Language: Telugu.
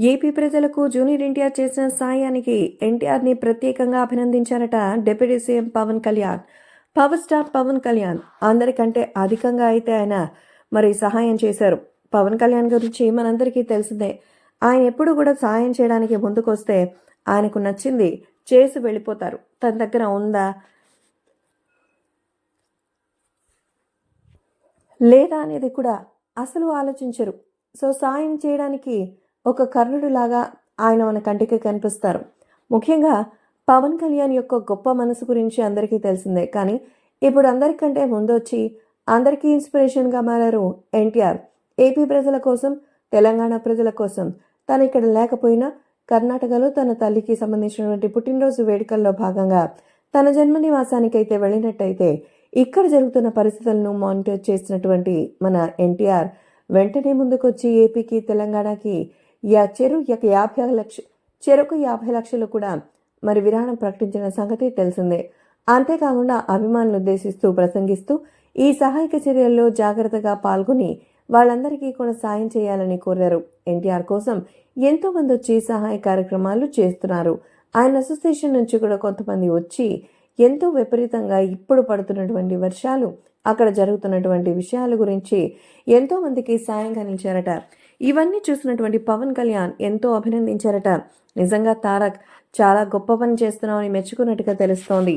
ఏపీ ప్రజలకు జూనియర్ ఎన్టీఆర్ చేసిన సాయానికి ఎన్టీఆర్ని ప్రత్యేకంగా అభినందించారట deputy CM Pawan Kalyan. Power star Pawan Kalyan అందరికంటే అధికంగా అయితే ఆయన సహాయం చేశారు. పవన్ కళ్యాణ్ గురించి మనందరికీ తెలిసిందే. ఆయన ఎప్పుడు కూడా సహాయం చేయడానికి ముందుకొస్తే ఆయనకు నచ్చింది చేసి వెళ్ళిపోతారు. తన దగ్గర ఉందా లేదా అనేది కూడా అసలు ఆలోచించరు. సో సాయం చేయడానికి ఒక కర్ణుడిలాగా ఆయన మన కంటికి కనిపిస్తారు. ముఖ్యంగా పవన్ కళ్యాణ్ యొక్క గొప్ప మనసు గురించి అందరికీ తెలిసిందే. కానీ ఇప్పుడు అందరికంటే ముందొచ్చి అందరికీ ఇన్స్పిరేషన్గా మారారు ఎన్టీఆర్. ఏపీ ప్రజల కోసం, తెలంగాణ ప్రజల కోసం తను ఇక్కడ లేకపోయినా కర్ణాటకలో తన తల్లికి సంబంధించినటువంటి పుట్టినరోజు వేడుకల్లో భాగంగా తన జన్మ నివాసానికైతే వెళ్ళినట్టయితే ఇక్కడ జరుగుతున్న పరిస్థితులను మానిటర్ చేసినటువంటి మన ఎన్టీఆర్ వెంటనే ముందుకొచ్చి ఏపీకి, తెలంగాణకి చెరకు 50 లక్షలు కూడా విరాళం ప్రకటించిన సంగతి తెలిసిందే. అంతేకాకుండా అభిమానులు ఉద్దేశిస్తూ ప్రసంగిస్తూ ఈ సహాయక చర్యల్లో జాగ్రత్తగా పాల్గొని వాళ్ళందరికీ కూడా సాయం చేయాలని కోరారు. ఎన్టీఆర్ కోసం ఎంతో మంది వచ్చి సహాయ కార్యక్రమాలు చేస్తున్నారు. ఆయన అసోసియేషన్ నుంచి కూడా కొంతమంది వచ్చి ఎంతో విపరీతంగా ఇప్పుడు పడుతున్నటువంటి వర్షాలు, అక్కడ జరుగుతున్నటువంటి విషయాల గురించి ఎంతో మందికి సాయంగా నిలిచారట. ఇవన్నీ చూసినటువంటి పవన్ కళ్యాణ్ ఎంతో అభినందించారట. నిజంగా తారక్ చాలా గొప్ప పని చేస్తున్నామని మెచ్చుకున్నట్టుగా తెలుస్తోంది.